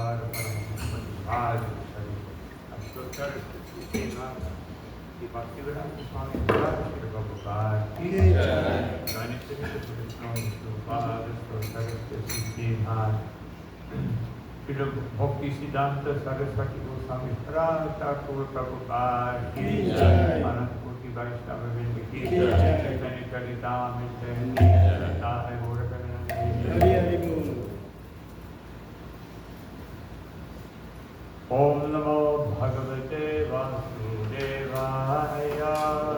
Prabhupada Prasad Ashtotar Krishna Ki Bhaktivedanta Swami Prabhupada Ki Ganitya Prabhupada Ashtotar Krishna Bhakti Siddhanta Saraswati Goswami Thakur Prabhupada Ki Anant Koti Vaishnava Vrinda Ki Chaitanya Charitamrita Nityananda Gaura Premanande Om Namo Bhagavate Vasudevaya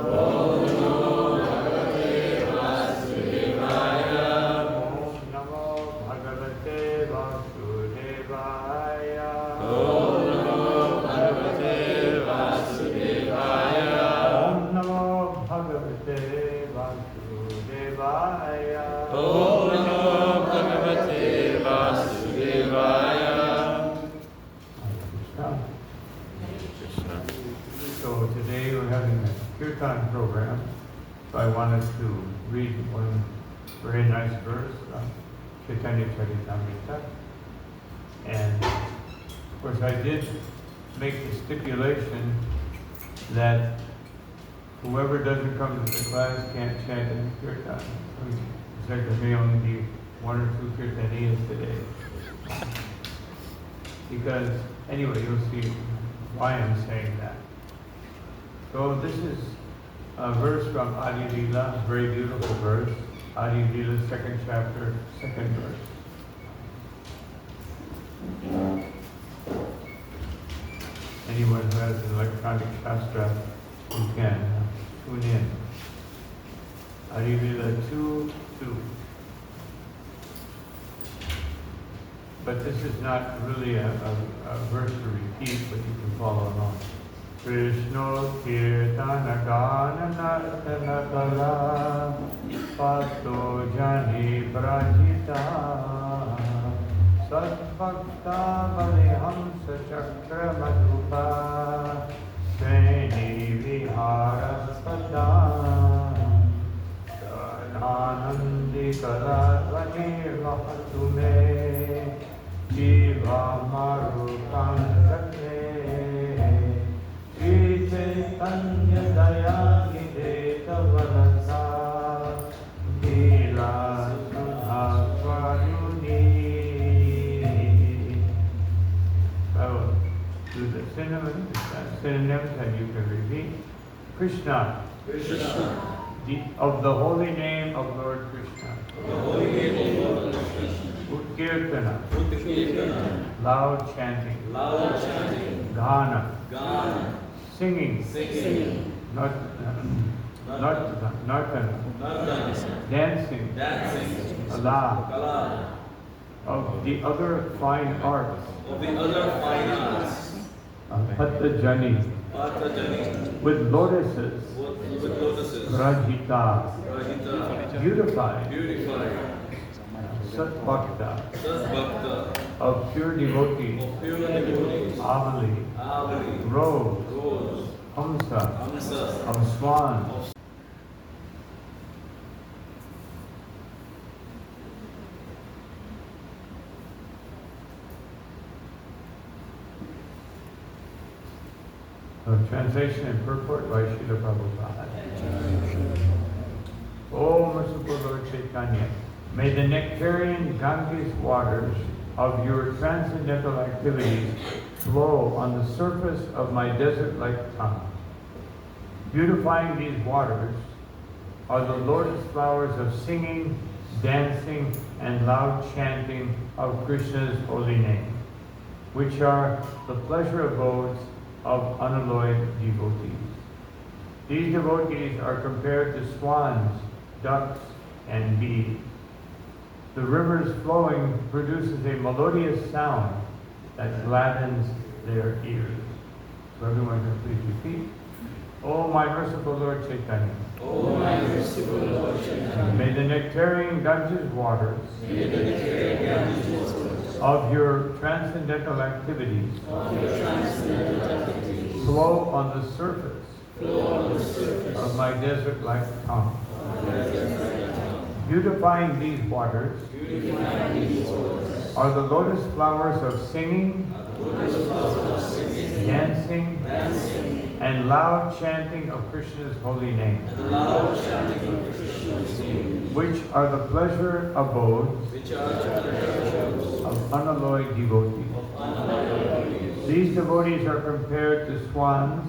Om Namo Bhagavate Vasudevaya Om Namo Bhagavate Vasudevaya Om Namo Bhagavate Vasudevaya Om Namo Bhagavate Vasudevaya Om Namo Bhagavate Vasudevaya. So today we're having a Kirtan program, so I wanted to read one very nice verse from Chaitanya Charitamrita. And of course I did make the stipulation that whoever doesn't come to the class can't chant in Kirtan. There may only be one or two Kirtaniyas today. Because anyway, you'll see why I'm saying that. So this is a verse from Adi Leela, a very beautiful verse. Adi Leela, 2nd chapter, 2nd verse. Anyone who has an electronic shastra, you can tune in. Adi Leela 2:2. But this is not really a verse to repeat, but you can follow along. Krishna Kirtana Gana Nartana Kala Pato Jani Brajita Sadbhakta Balihamsa Chakra Madhupa Sreni Vihara Spada Anandi Kala Vani Vahatume Jiva Marutam Kate Sri Chaitanya Daya Nideta Vanasa Dila Sudha Swaruni. So, do the synonyms and you can repeat. Krishna. Krishna. Of the holy name of Lord Krishna. The holy name of Lord Krishna. Utkirtana. Utkirtana. Loud chanting. Loud chanting. Gana. Gana. Singing. Singing. Nartana. Dancing. Dancing. Allah. Kala. Of the other fine arts. Of the other fine arts. Patajani. Patajani. With lotuses. With lotuses. Rajita. Rajita. Beautified. Beautified. Satbhakta. Sadbhakta. Of pure devotees. Of pure devotees. Avali. Avali. Rose. Rose. Hamsa. Hamsa. Of swan. Translation and purport by Srila Prabhupada. O merciful Lord Chaitanya, may the nectarian Ganges waters of your transcendental activities flow on the surface of my desert-like tongue. Beautifying these waters are the lotus flowers of singing, dancing, and loud chanting of Krishna's holy name, which are the pleasure abodes of unalloyed devotees. These devotees are compared to swans, ducks, and bees. The rivers flowing produces a melodious sound that gladdens their ears. So everyone can please repeat. O my merciful Lord Chaitanya. O my merciful Lord Chaitanya. May the nectarian Ganges waters of your transcendental activities flow on the surface of my desert-like tongue. Beautifying these waters are the lotus flowers of singing, dancing, and loud chanting of Krishna's holy name, which are the pleasure abodes of unalloyed devotees. These devotees are compared to swans,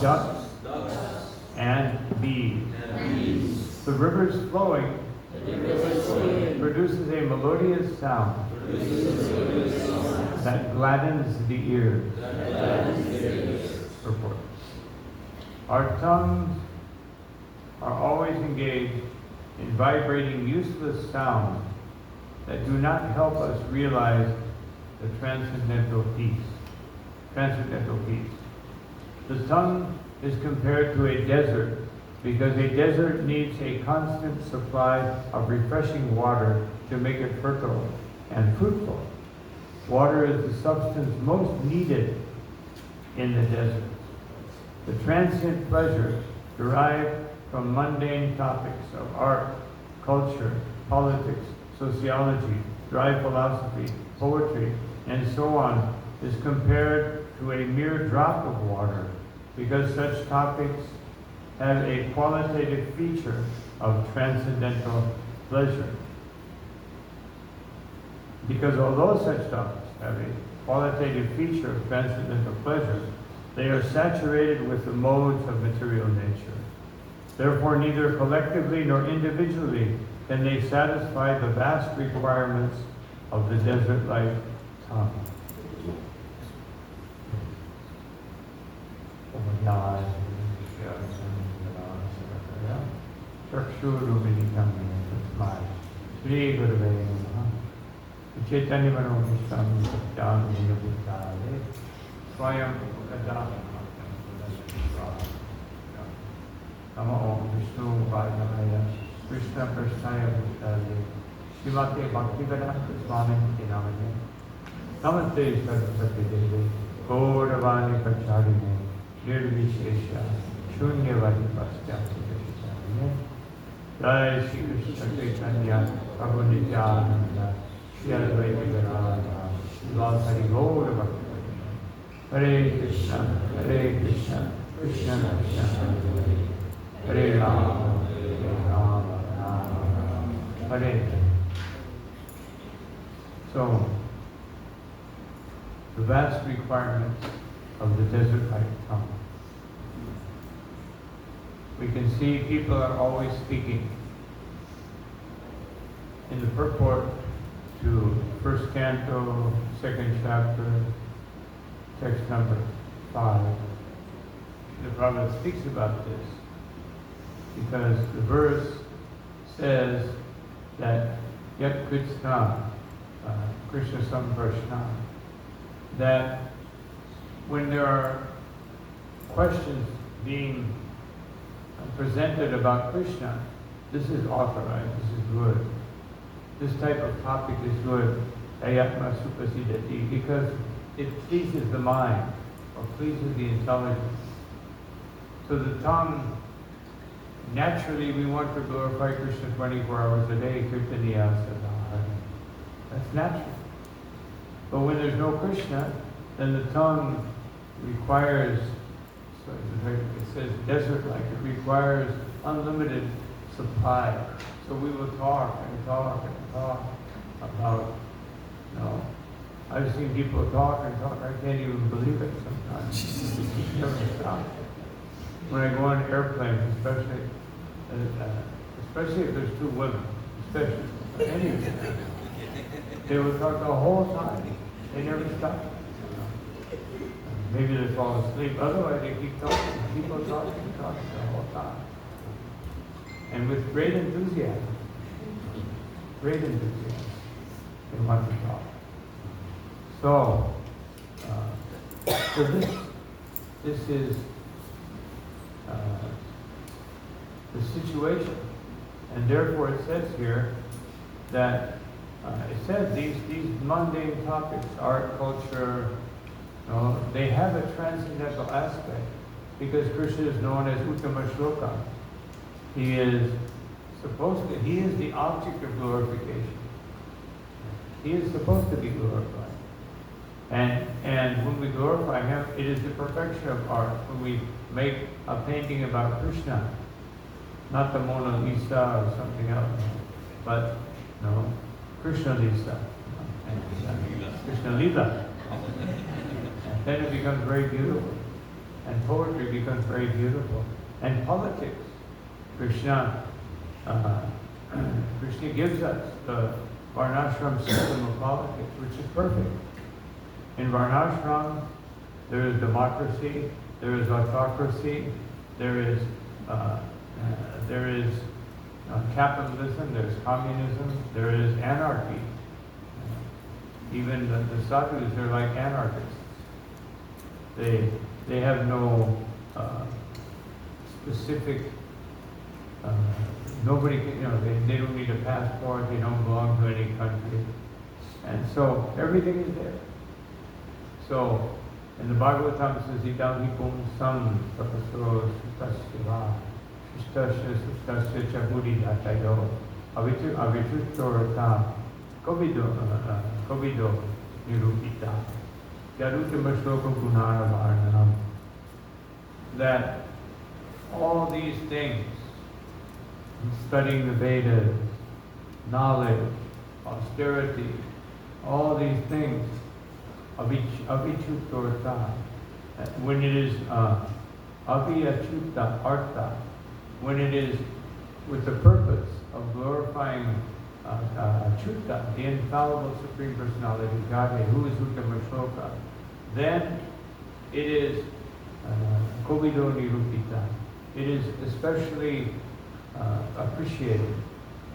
ducks, and bees. The rivers flowing produces a melodious sound that gladdens the ears. Purport. Our tongues are always engaged in vibrating useless sounds that do not help us realize the transcendental peace. The tongue is compared to a desert because a desert needs a constant supply of refreshing water to make it fertile and fruitful. Water is the substance most needed in the desert. The transient pleasures derived from mundane topics of art, culture, politics, sociology, dry philosophy, poetry, and so on is compared to a mere drop of water because such topics have a qualitative feature of transcendental pleasure. Because although such topics have a qualitative feature of transcendental pleasure, they are saturated with the modes of material nature. Therefore, neither collectively nor individually can they satisfy the vast requirements of the desert-like tongue. Shri Gurave Namaha. Chaitanya Manobhishtam Satyam Niyabhutale Swayam Kadam Namo Om Vishnu Vajnavaya Krishna Prasthaya Bhutale Srimate Bhaktivedanta Swami Namane Namaste Saraswati Devi Gauravani Pracharine Nirvishesha Shunyavadi Paschati Vishitane Jai Shri Krishna Chaitanya Prabhu Nityananda Shri Advaita Gadadhara Srivasari Gaura Bhaktivedanta Hare Krishna Krishna Krishna Hare Rama Rama Hare. So, the vast requirements of the desert-like tongue. We can see people are always speaking. In the purport to first canto, second chapter, text number 5, the Prabhupada speaks about this because the verse says that Yat Krishna, Krishna Samprashna, that when there are questions being presented about Krishna, this is authorized, this is good. This type of topic is good, ayatma supasidati, because it pleases the mind or pleases the intelligence. So the tongue, naturally we want to glorify Krishna 24 hours a day, Kirtaniya Sadhana. That's natural. But when there's no Krishna, then the tongue requires, so it says desert-like, it requires unlimited supply. So we will talk and talk and talk about, I've seen people talk and talk, I can't even believe it sometimes. Never stop. When I go on airplanes, especially if there's two women, especially, anyway, they will talk the whole time. They never stop. Maybe they fall asleep. Otherwise, they keep talking. People talking the whole time. And with great enthusiasm. Great enthusiasm. They want to talk. So this is the situation. And therefore it says here that it says these mundane topics, art, culture, they have a transcendental aspect because Krishna is known as Uttama Shloka. He is the object of glorification. He is supposed to be glorified. And when we glorify Him, it is the perfection of art. When we make a painting about Krishna, not the Mona Lisa or something else, but no, Krishna Lisa. Krishna Lila. And then it becomes very beautiful. And poetry becomes very beautiful. And politics. Krishna gives us the Varnashram system of politics, which is perfect. In Varnashram, there is democracy, there is autocracy, there is capitalism, there is communism, there is anarchy. Even the sadhus are like anarchists. They have no specific. Nobody can, they don't need a passport. They don't belong to any country, and so everything is there. So, in the Bhagavatam it says, "Idam hi pumsam tapasro sutasya shishtasya sustasya chahuri dhatayo avichuttorata kovido nirupita yarutima shloka gunara varnanam." That all these things, studying the Vedas, knowledge, austerity, all these things, avichuttorata, when it is aviachutta artha, when it is with the purpose of glorifying Achyuta, the infallible Supreme Personality of Godhead, who is Uttama Shloka, then it is Kovido Nirupita. It is especially appreciated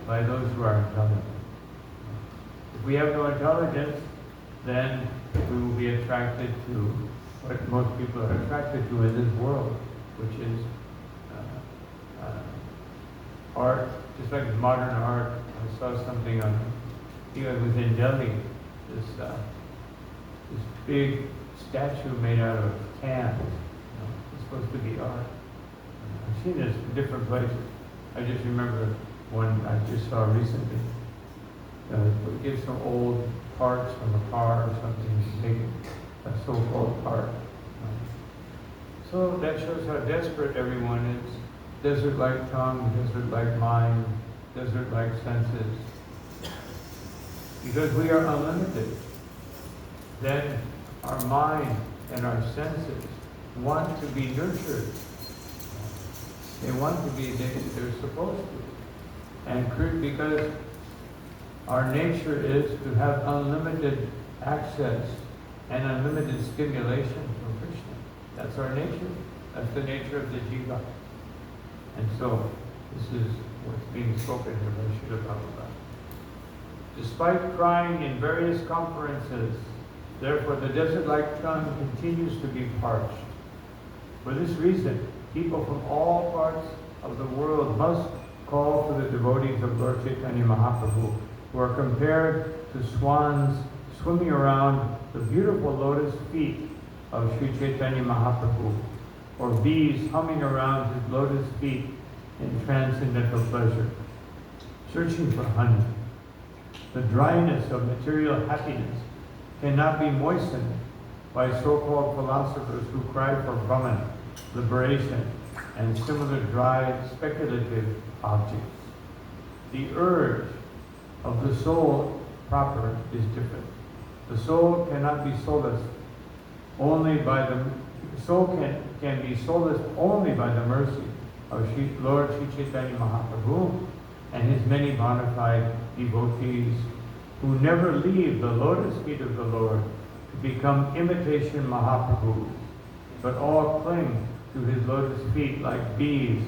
by those who are intelligent. If we have no intelligence, then we will be attracted to what most people are attracted to in this world, which is art, just like modern art. I saw something on, it was in Delhi, this big statue made out of cans. It's supposed to be art. I've seen this in different places. I just remember one I just saw recently. Get some old parts from a car or something, make a so-called art. So that shows how desperate everyone is. Desert-like tongue, desert-like mind, desert-like senses. Because we are unlimited, then our mind and our senses want to be nurtured. They want to be, they're supposed to. And because our nature is to have unlimited access and unlimited stimulation from Krishna. That's our nature. That's the nature of the jiva. And so, this is what's being spoken here by Srila Prabhupada. Despite crying in various conferences, therefore the desert-like tongue continues to be parched. For this reason, people from all parts of the world must call for the devotees of Lord Chaitanya Mahaprabhu, who are compared to swans swimming around the beautiful lotus feet of Sri Chaitanya Mahaprabhu, or bees humming around his lotus feet in transcendental pleasure, searching for honey. The dryness of material happiness cannot be moistened by so-called philosophers who cry for Brahman, liberation, and similar dry, speculative objects. The urge of the soul proper is different. The soul cannot be solaced only by the can be solaced only by the mercy of Lord Sri Chaitanya Mahaprabhu and his many bona fide devotees who never leave the lotus feet of the Lord to become imitation Mahaprabhus, but all cling to his lotus feet like bees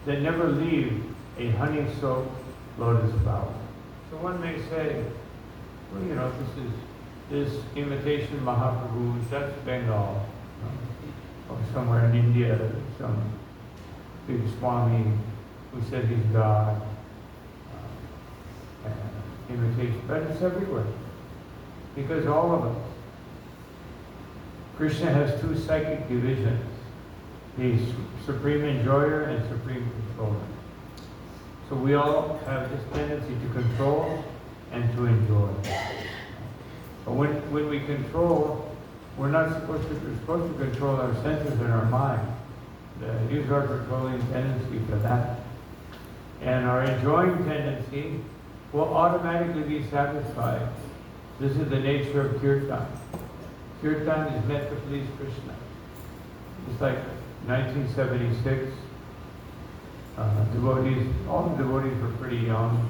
that never leave a honey-soaked lotus flower. So one may say, well, this imitation Mahaprabhu, that's Bengal, or somewhere in India, some big Swami who said he's God, imitation, but it's everywhere. Because all of us, Krishna has two psychic divisions. He's supreme enjoyer and supreme controller. So we all have this tendency to control and to enjoy. But when we control, we're supposed to control our senses and our mind. Use our controlling tendency for that. And our enjoying tendency will automatically be satisfied. This is the nature of Kirtan. Kirtan is meant to please Krishna. It's like 1976, devotees, all the devotees were pretty young.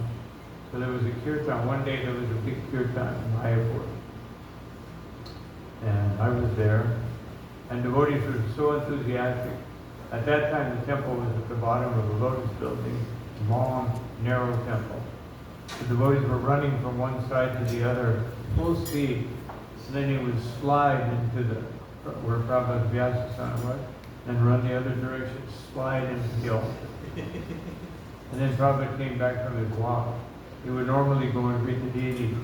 So there was a Kirtan. One day there was a big Kirtan in Mayapur. And I was there. And devotees were so enthusiastic. At that time the temple was at the bottom of the lotus building, long, narrow temple. The devotees were running from one side to the other, full speed. And then he would slide into where Prabhupada Vyasasana was, and run the other direction, slide into the altar. And then Prabhupada came back from his walk. He would normally go and greet the deity.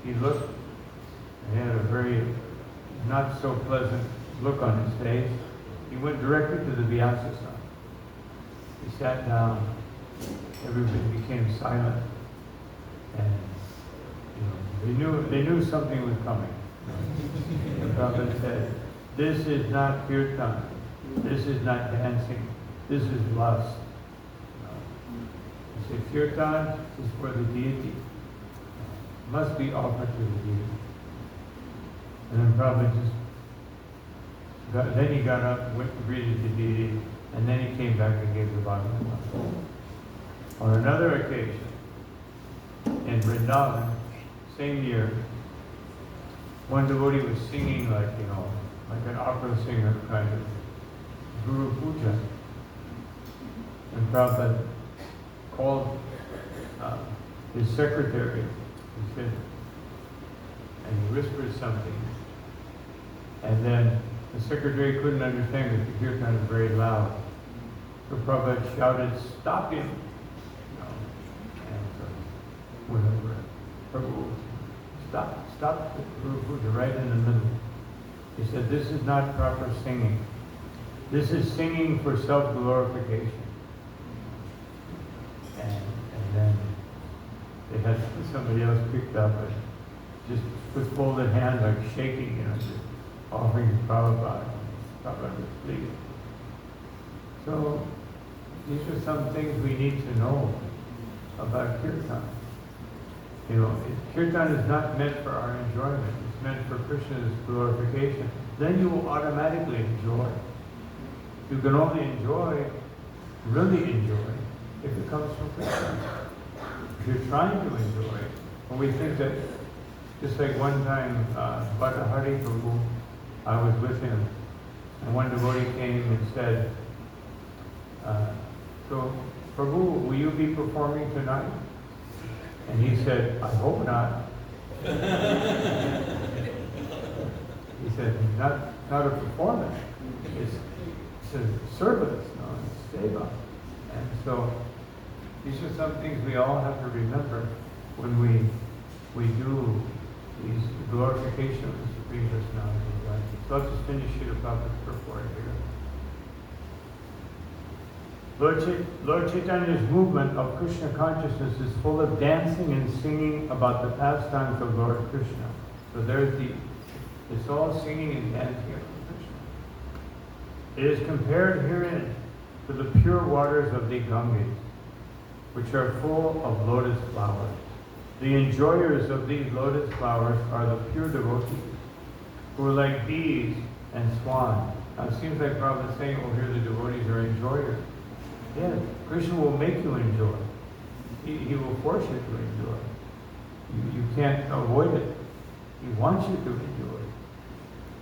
He looked, and he had a very not so pleasant look on his face. He went directly to the Vyasasana. He sat down. Everybody became silent. And they knew something was coming. And Prabhupada said, "This is not kirtan. This is not dancing. This is lust." He said, "Kirtan is for the deity. Must be offered to the deity." And then Prabhupada then he got up, went and greeted the deity, and then he came back and gave the Bhagavad. On another occasion, in Vrindavan, same year, one devotee was singing like an opera singer kind of Guru Puja. And Prabhupada called his secretary, he said, and he whispered something. And then the secretary couldn't understand because the kirtan was very loud. So Prabhupada shouted, "Stop him!" And so, whatever. Prabhu, stop the Guru Puja right in the middle. He said, "This is not proper singing. This is singing for self-glorification." And then they had somebody else picked up and just with folded hands, like shaking, just offering to Prabhupada. Prabhupada was pleased. So these are some things we need to know about Kirtan. Kirtan is not meant for our enjoyment. It's meant for Krishna's glorification. Then you will automatically enjoy. You can only really enjoy, if it comes from Krishna. If you're trying to enjoy, and we think that, just like one time, Bhatta Hari Prabhu, I was with him, and one devotee came and said, "So, Prabhu, will you be performing tonight?" And he said, "I hope not." He said, not a performance. It's a service, it's seva. And so these are some things we all have to remember when we do these glorification of the Supreme Personality of Godhead. So I'll just finish Srila Prabhupada's purport here. Lord Chaitanya's movement of Krishna consciousness is full of dancing and singing about the pastimes of Lord Krishna. So it's all singing and dancing about Krishna. It is compared herein to the pure waters of the Ganges, which are full of lotus flowers. The enjoyers of these lotus flowers are the pure devotees, who are like bees and swans. Now it seems like Prabhupada is saying, here the devotees are enjoyers. Yes, Krishna will make you enjoy. He will force you to enjoy. You can't avoid it. He wants you to enjoy.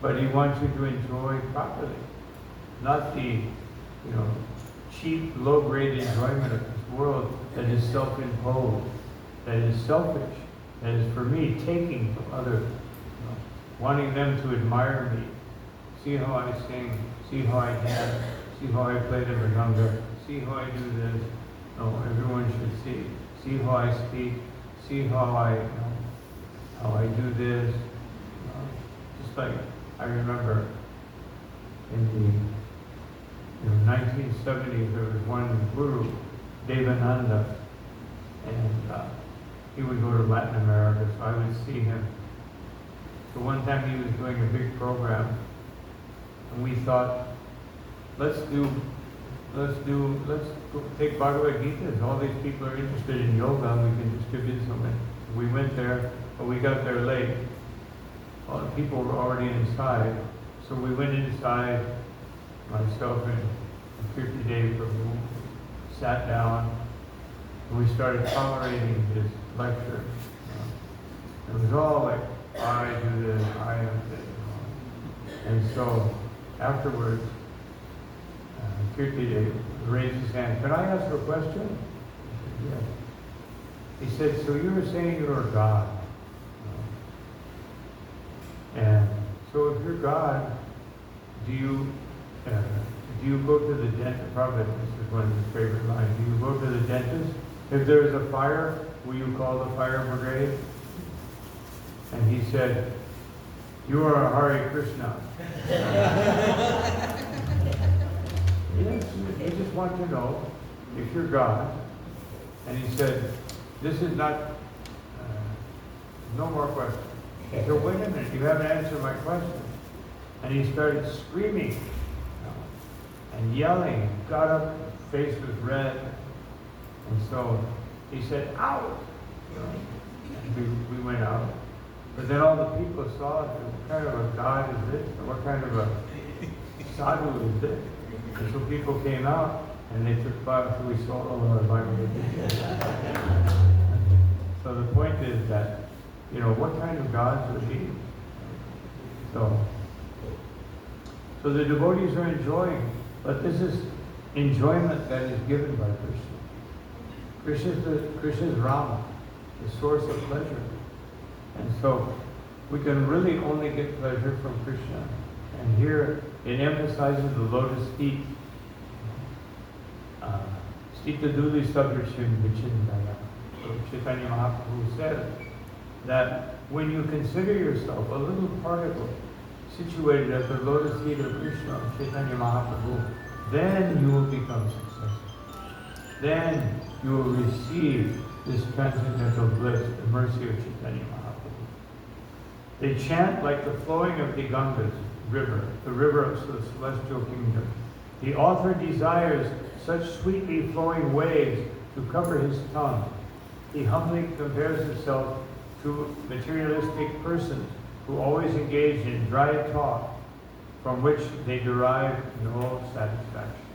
But he wants you to enjoy properly. Not the, cheap, low-grade enjoyment of this world that is self-imposed, that is selfish, that is for me, taking from others, wanting them to admire me. See how I sing, see how I dance, see how I play the mridanga, see how I do this. No, everyone should see. See how I speak, see how I do this. Just like I remember in the 1970s, there was one guru, Devananda, and he would go to Latin America, so I would see him. So one time he was doing a big program, and we thought, let's go take Bhagavad Gita. All these people are interested in yoga, and we can distribute some. We went there, but we got there late. All the people were already inside, so we went inside. Myself and Kirtan Devi Prabhu sat down, and we started tolerating his lecture. It was all like, I do this, I am this. And so afterwards, Kirti Dev raised his hand. Can I ask a question? I said, yes. He said, so you were saying you're God. And so if you're God, do you go to the dentist? Probably this is one of his favorite lines. Do you go to the dentist? If there's a fire, will you call the fire brigade? And he said, you are a Hare Krishna. Yes, I just want to know if you're God. And he said, this is not, no more questions. He said, wait a minute, you haven't answered my question. And he started screaming and yelling, got up, his face was red. And so he said, out! And we went out. But then all the people saw it, what kind of a God is this? Or what kind of a sadhu is this? And so people came out, and they took Bible, so we saw all our Bible. So the point is that, what kind of gods are these? So the devotees are enjoying, but this is enjoyment that is given by Krishna. Krishna is Rama, the source of pleasure. And so we can really only get pleasure from Krishna. And here it emphasizes the lotus feet. Stita Duli Sadrashim Vichindaya. So Chaitanya Mahaprabhu said that when you consider yourself a little particle situated at the lotus feet of Krishna, Chaitanya Mahaprabhu, then you will become successful. Then you will receive this transcendental bliss, the mercy of Chaitanya Mahaprabhu. They chant like the flowing of the Ganga's river, the river of the celestial kingdom. The author desires such sweetly flowing waves to cover his tongue. He humbly compares himself to materialistic persons who always engage in dry talk from which they derive no satisfaction.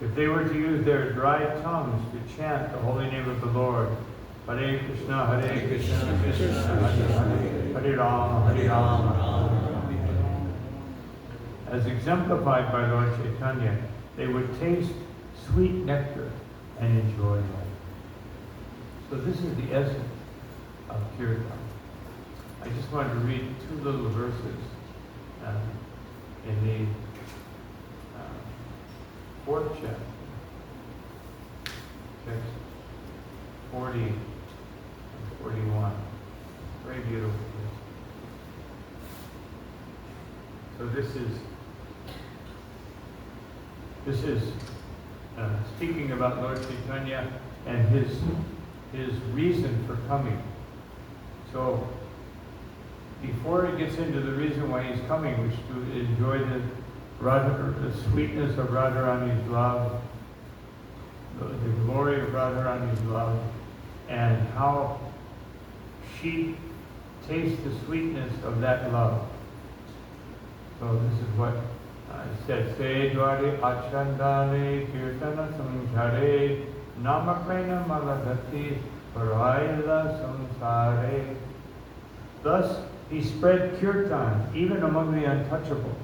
If they were to use their dry tongues to chant the holy name of the Lord, Hare Krishna, Hare Krishna, Krishna Hare Hare, Hare Rama, Hare Rama, as exemplified by Lord Chaitanya, they would taste sweet nectar and enjoy life. So this is the essence of Kirtan. I just wanted to read two little verses in the fourth chapter, text 40 and 41. Very beautiful. So this is speaking about Lord Chaitanya and his reason for coming. So before he gets into the reason why he's coming, which is to enjoy the sweetness of Radharani's love, the glory of Radharani's love, and how she tastes the sweetness of that love. So this is what it said, Se dware achandale kirtana samjhare namakrena maladhati paraila samsare. Thus he spread kirtan even among the untouchable.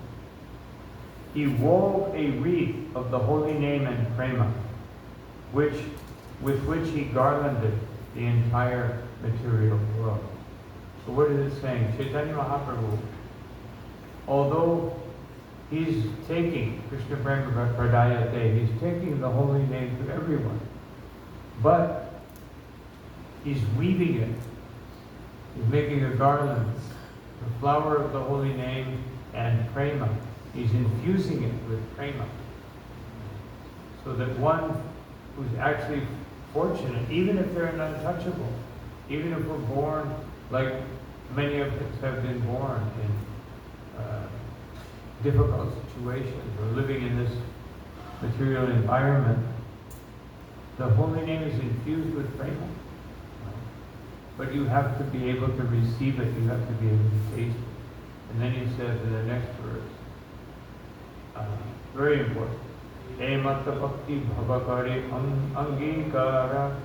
He wove a wreath of the holy name and prema, with which he garlanded the entire material world. So what is it saying? Chaitanya Mahaprabhu, although he's taking Krishna Prema Pradayate, he's taking the holy name to everyone, but he's weaving it. He's making a garland, the flower of the holy name and prema. He's infusing it with prema, so that one who's actually fortunate, even if they're an untouchable, even if we're born like Many of us have been born in difficult situations or living in this material environment. The holy name is infused with prema. But you have to be able to receive it, you have to be able to taste it. And then he says in the next verse, very important, Emata bhakti bhavakari angikara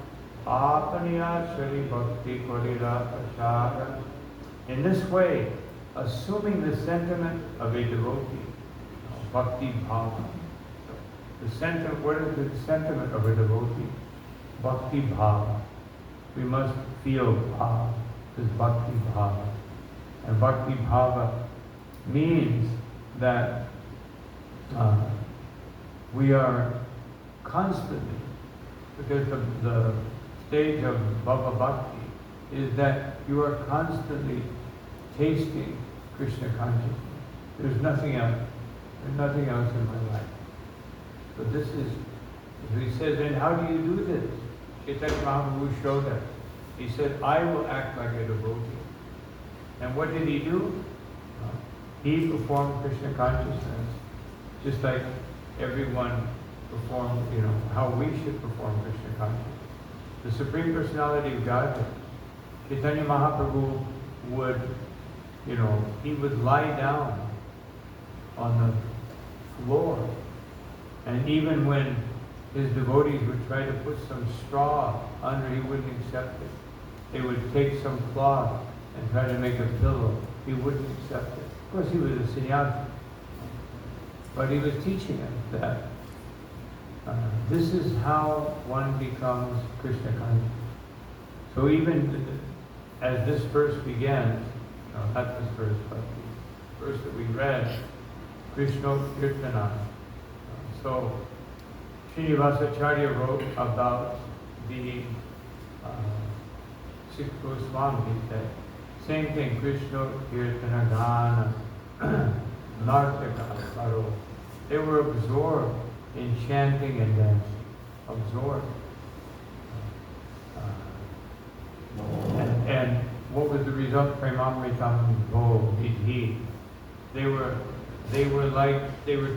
apaniya shari bhakti korira prasada. In this way, assuming the sentiment of a devotee, bhakti bhava. The sentiment, what is the sentiment of a devotee? Bhakti bhava. We must feel bhava, this bhakti bhava. And bhakti bhava means that we are constantly, because the stage of bhava bhakti is that you are constantly tasting Krishna consciousness. There's nothing else. There's nothing else in my life. So this is, he says, and how do you do this? Chaitanya Mahaprabhu showed us. He said, I will act like a devotee. And what did he do? He performed Krishna consciousness, just like everyone performed, how we should perform Krishna consciousness. The Supreme Personality of Godhead, Chaitanya Mahaprabhu would, he would lie down on the floor. And even when his devotees would try to put some straw under, he wouldn't accept it. They would take some cloth and try to make a pillow. He wouldn't accept it. Of course, he was a sannyasi. But he was teaching us that this is how one becomes Krishna conscious. So even as this verse begins, not this verse, but the verse that we read, Krishna Kirtana. So Srinivasacharya wrote about the six Goswamis. He said, same thing, Krishna Kirtana Gana Nartaka Karo. They were absorbed in chanting and dancing. Absorbed. And what was the result? Premamritam Bho Vidhi. They were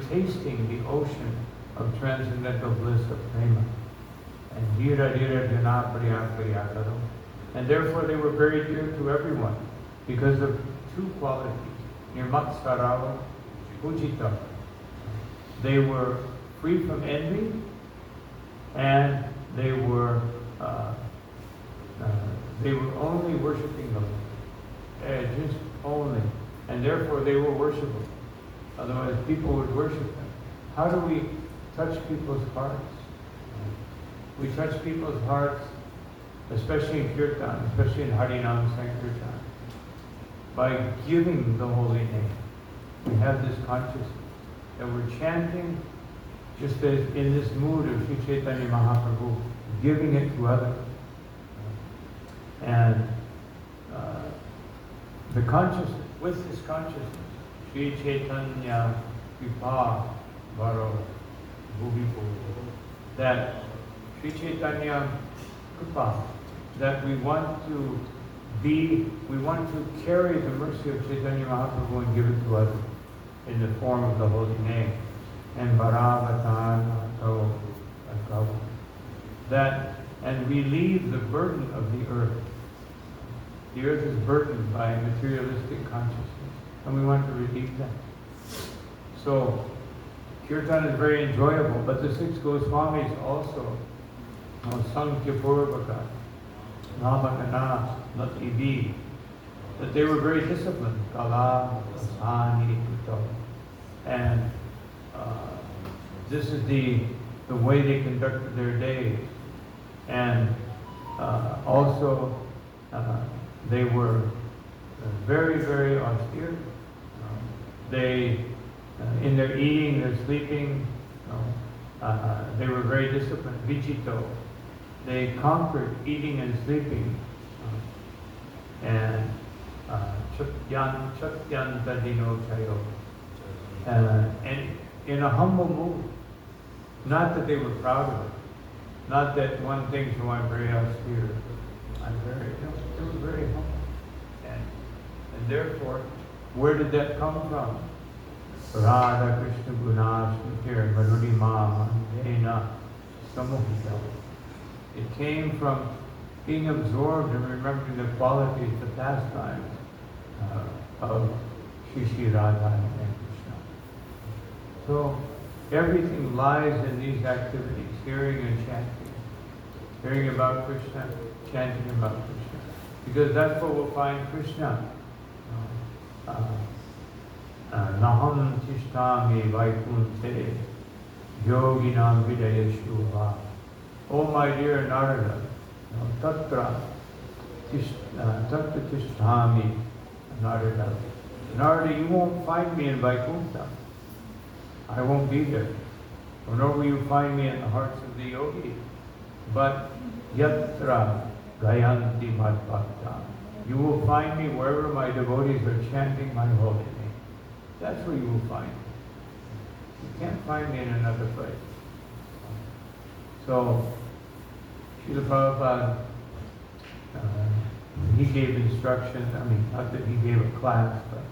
tasting the ocean of transcendental bliss of prema. And Dhira Dhira Jana Priya Priyakaro. And therefore they were very dear to everyone because of two qualities. Nirmat Sarava Pujita. They were free from envy, and they were only worshiping them. Just only. And therefore they were worshipable. Otherwise people would worship them. How do we touch people's hearts? We touch people's hearts, especially in Kirtan, especially in Harinam Sankirtan, by giving the holy name. We have this consciousness that we're chanting just as in this mood of Sri Chaitanya Mahaprabhu, giving it to others. And the consciousness, with this consciousness, Sri Chaitanya Kripa Varo Bhuvipo, that Sri Chaitanya Kripa, that we want to carry the mercy of Chaitanya Mahaprabhu and give it to others in the form of the holy name. And Bharavatan that, and relieve the burden of the earth. The earth is burdened by materialistic consciousness, and we want to relieve that. So, Kirtan is very enjoyable, but the six Goswamis also, Sankhya Purvaka, Namakana, Nativi, that they were very disciplined. Kala, Asani, Kuto. And this is the way they conducted their days. And also, they were very, very austere. They, in their eating, their sleeping, they were very disciplined. Vichito. They conquered eating and sleeping. And Chatyanta Dino Chayo. And in a humble mood. Not that they were proud of it. Not that one thing, so I'm very austere. They were very humble. And therefore, where did that come from? Radha Krishna Guna Smritir Madhurima Mandena Samohita. It came from being absorbed and remembering the qualities, the pastimes of Shri Radha and Krishna. So everything lies in these activities, hearing and chanting. Hearing about Krishna, chanting about Krishna. Because that's where we'll find Krishna. Naham tishtami vaikunte yoginam vidayeshuva. Oh my dear Narada, tatra tishtami Narada. Narada, you won't find me in Vaikuntha. I won't be there. Nor will you find me in the hearts of the yogis. But yatra gayanti madbhakta. You will find me wherever my devotees are chanting my holy name. That's where you will find me. You can't find me in another place. So, Srila Prabhupada, he gave instructions, not that he gave a class, but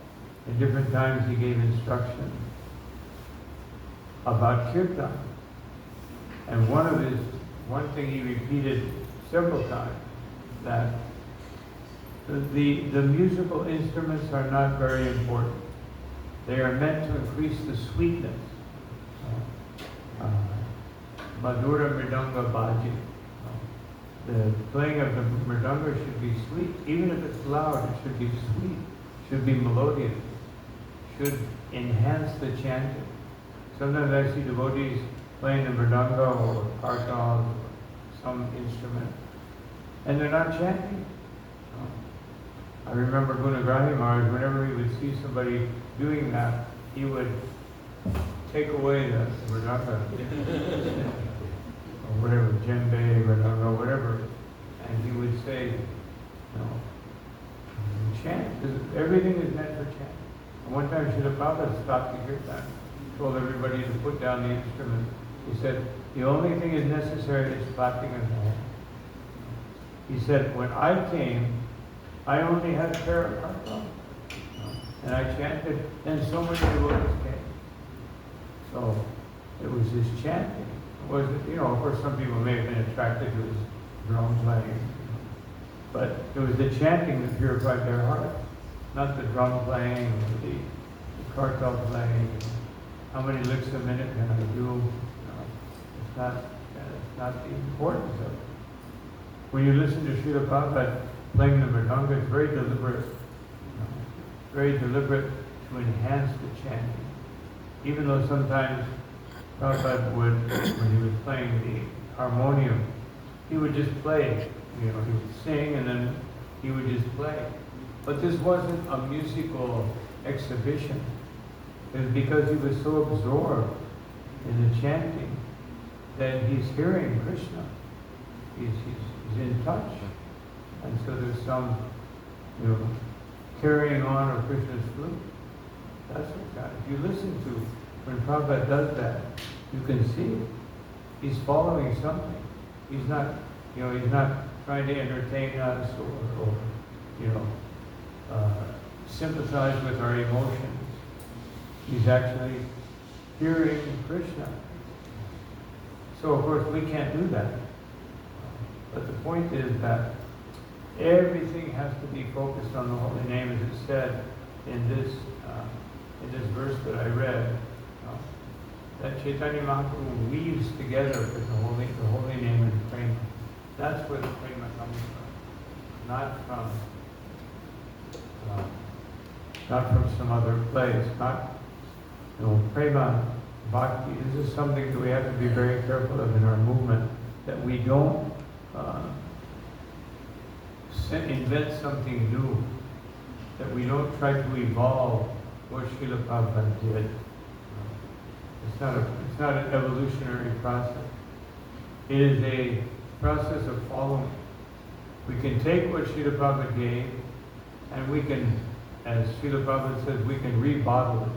at different times he gave instructions about Kirtan. And one thing he repeated several times, that the musical instruments are not very important. They are meant to increase the sweetness. Madhura Mridanga Bhaji. The playing of the mridanga should be sweet. Even if it's loud, it should be sweet. Should be melodious. Should enhance the chanting. Sometimes I see devotees playing the mridanga or kartal or some instrument, and they're not chanting. I remember Gunagrahi Maharaj, whenever he would see somebody doing that, he would take away the mridanga, or whatever, djembe, mridanga, whatever, and he would say, chant. Everything is meant for chant. And one time Srila Prabhupada stopped the Kirtan, told everybody to put down the instrument. He said, the only thing is necessary is clapping of the hands. He said, when I came, I only had Parakarta. And I chanted, and so many devotees came. So it was his chanting. It wasn't, of course some people may have been attracted to his drum playing. But it was the chanting that purified their hearts. Not the drum playing or the kartal playing. How many licks a minute can I do? It's not the importance of it. When you listen to Srila Prabhupada playing the mridanga, it's very deliberate. Very deliberate to enhance the chanting. Even though sometimes Prabhupada would, when he was playing the harmonium, he would just play. He would sing and then he would just play. But this wasn't a musical exhibition. It was because he was so absorbed in the chanting that he's hearing Krishna. He's in touch. And so there's some, carrying on of Krishna's flute. That's what God. If you listen to when Prabhupada does that, you can see it. He's following something. He's not, he's not trying to entertain us or sympathize with our emotions. He's actually hearing Krishna. So of course we can't do that. But the point is that everything has to be focused on the holy name, as it said in this verse that I read. That Chaitanya Mahaprabhu weaves together with the holy name and prema. That's where the prema comes from, not from some other place. Not prema, bhakti. This is something that we have to be very careful of in our movement, that we don't invent something new, that we don't try to evolve what Srila Prabhupada did. It's not an evolutionary process. It is a process of following. We can take what Srila Prabhupada gave, and we can, as Srila Prabhupada says, we can rebottle it.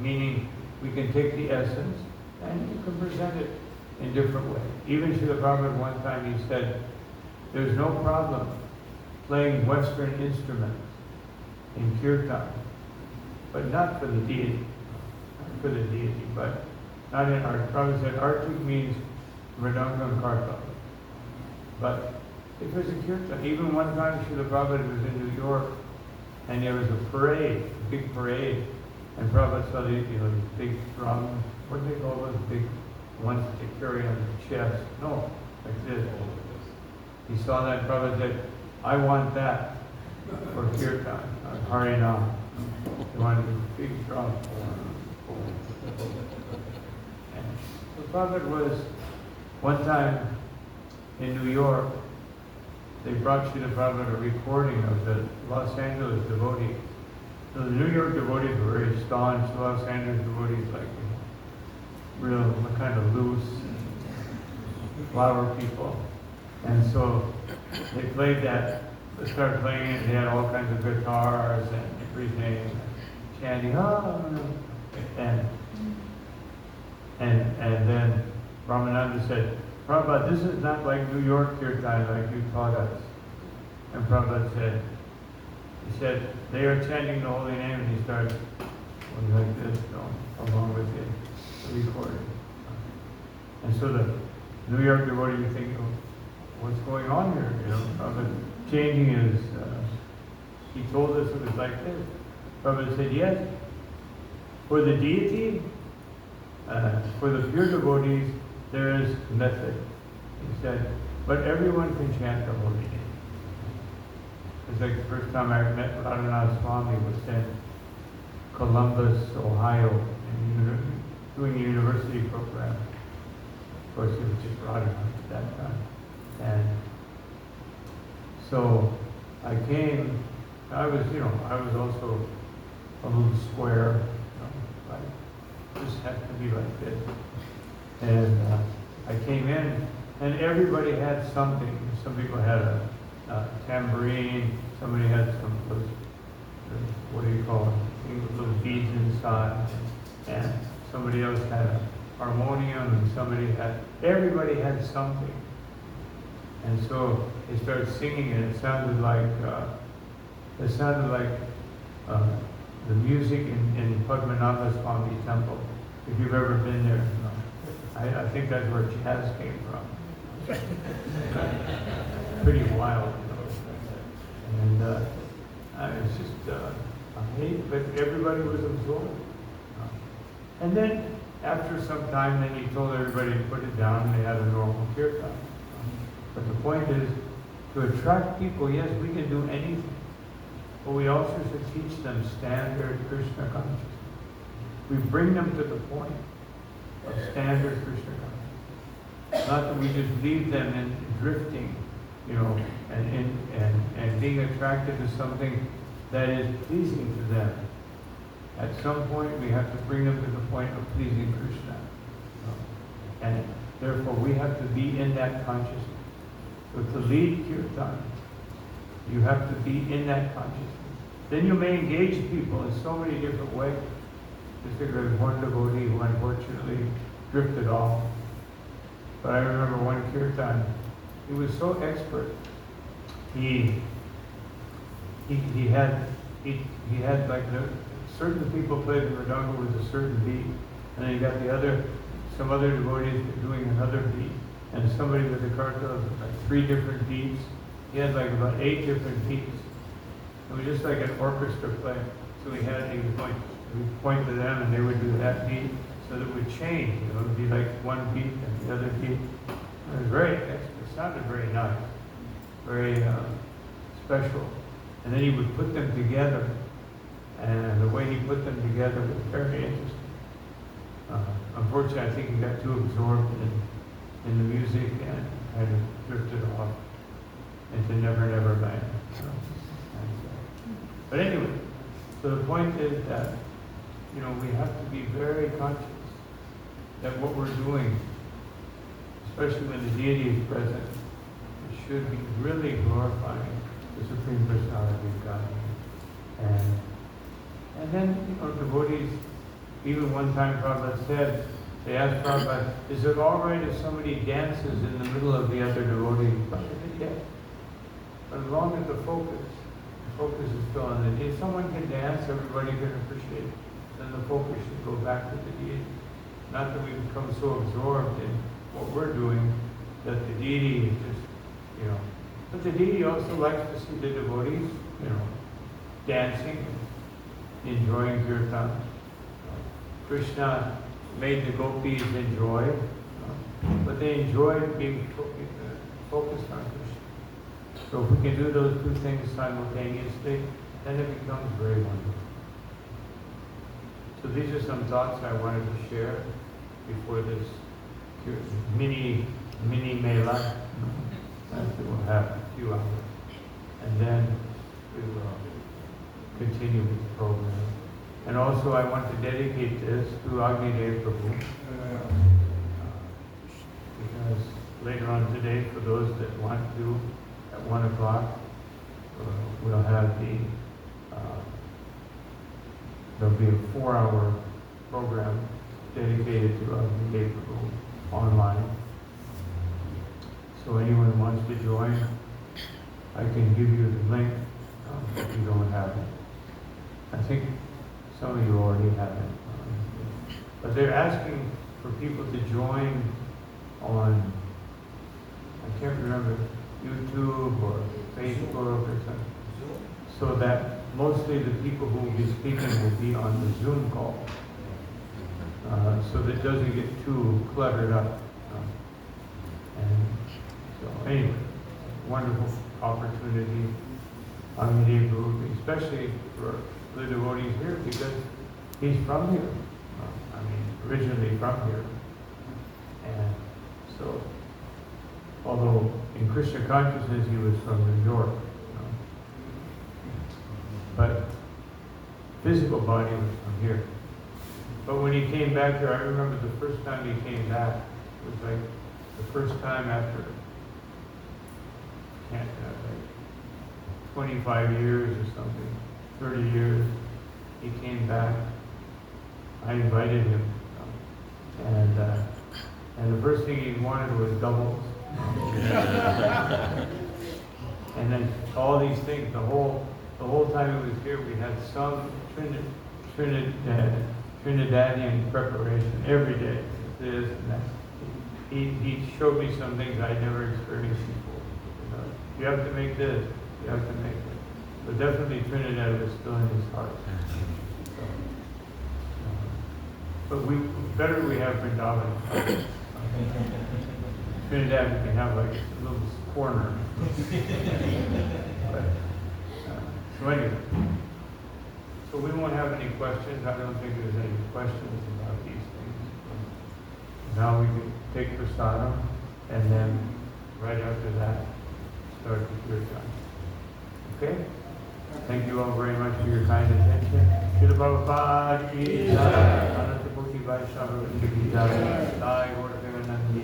Meaning, we can take the essence and you can present it in different ways. Even Srila Prabhupada one time he said, there's no problem playing Western instruments in Kirtan, but not for the deity, but not in art. Prabhupada said artik means mridanga and kartha. But it was a Kirtan. Even one time Srila Prabhupada was in New York, and there was a parade, a big parade, and Prabhupada saw these, these big drums. What do they call those big ones that they carry on the chest? No, like this. He saw that, Prabhupada said, I want that for Kirtan, Harinam. They wanted a big drum. And so Prabhupada was, one time in New York, they brought Srila Prabhupada a recording of the Los Angeles devotees. So the New York devotees were very staunch, Los Angeles devotees like, real kind of loose, flower people. And so they played that, they started playing it, they had all kinds of guitars and everything, chanting, and then Ramananda said, Prabhupada, this is not like New York Kirtan like you taught us. And Prabhupada said, he said, they are chanting the holy name, and he started going like this, along with the recording. And so the New York devotee would think, what's going on here? Prabhupada changing his, he told us it was like this. Prabhupada said, yes, for the deity, for the pure devotees, there is method. He said, but everyone can chant the holy name. It's like the first time I met Radhanath Swami was in Columbus, Ohio, and doing a university program. Of course, it was just Radhanath at that time. And so I came, I was also a little square, like, just had to be like this. And I came in, and everybody had something. Some people had a tambourine, somebody had some, what do you call it, little beads inside, and somebody else had a harmonium, and everybody had something. And so they started singing, and it sounded like the music in Padmanabha Swami temple. If you've ever been there, I think that's where jazz came from. Pretty wild, And it's just, but everybody was absorbed. And then after some time, then he told everybody to put it down, and they had a normal kirtan. But the point is, to attract people, yes, we can do anything. But we also should teach them standard Krishna consciousness. We bring them to the point of standard Krishna consciousness. Not that we just leave them in drifting, and being attracted to something that is pleasing to them. At some point, we have to bring them to the point of pleasing Krishna. And therefore, we have to be in that consciousness. So to lead kirtan, you have to be in that consciousness. Then you may engage people in so many different ways. Just like there's one devotee who unfortunately drifted off. But I remember one kirtan, he was so expert. He had like certain people played the mridanga with a certain beat, and then you got some other devotees doing another beat, and somebody with the karta like 3 different beats. He had like about 8 different beats. It was just like an orchestra play. So he would point to them, and they would do that beat, so that it would change. It would be like one beat and the other beat. It was it sounded very nice, very special. And then he would put them together, and the way he put them together was very interesting. Unfortunately, I think he got too absorbed in the music and kind of drifted off into Never Never Land. But anyway, so the point is that we have to be very conscious that what we're doing, especially when the deity is present, it should be really glorifying the Supreme Personality of God. And then, devotees, even one time Prabhupada said, they asked Prabhupada, is it all right if somebody dances in the middle of the other devotees? Prabhupada said, yes. But as long as the focus focus is still on the deity. If someone can dance, everybody can appreciate. Then the focus should go back to the deity. Not that we become so absorbed in what we're doing that the deity is just, you know. But the deity also likes to see the devotees, you know, dancing, enjoying Kirtan. Krishna made the gopis enjoy, but they enjoyed being focused on Krishna. So if we can do those two things simultaneously, then it becomes very wonderful. So these are some thoughts I wanted to share before this mini mela that we'll have a few hours. And then we will continue with the program. And also I want to dedicate this to Agni Dev Prabhu. Because later on today, for those that want to, at 1 o'clock, we'll have there'll be a 4-hour program dedicated to Agni Dev Prabhu online. So anyone who wants to join, I can give you the link if you don't have it. I think some of you already have it. But they're asking for people to join on, I can't remember, YouTube or Facebook or something. So that mostly the people who will be speaking will be on the Zoom call. So that it doesn't get too cluttered up. And so anyway, wonderful opportunity. Especially for the devotees here, because he's from here. Originally from here. And so, although in Krishna consciousness he was from New York, but physical body was from here. But when he came back here, I remember the first time he came back, it was like the first time after, like 25 years or something, 30 years, he came back. I invited him, and the first thing he wanted was doubles. And then all these things, the whole time he was here, we had some Trinidadian preparation every day, this and that. He showed me some things I'd never experienced before. You have to make this, you have to make it. But definitely Trinidad was still in his heart. But better we have Vrindavan. Trinidad we can have like a little corner. But, so anyway, so we won't have any questions. I don't think there's any questions about these things. Now we can take prasadam, and then right after that, start the Kirtan. Okay? Thank you all very much for your kind attention. Srila Prabhupada ki jai, Ananta Murti Vaishnava ki jai, Sai Gaura Premanandi.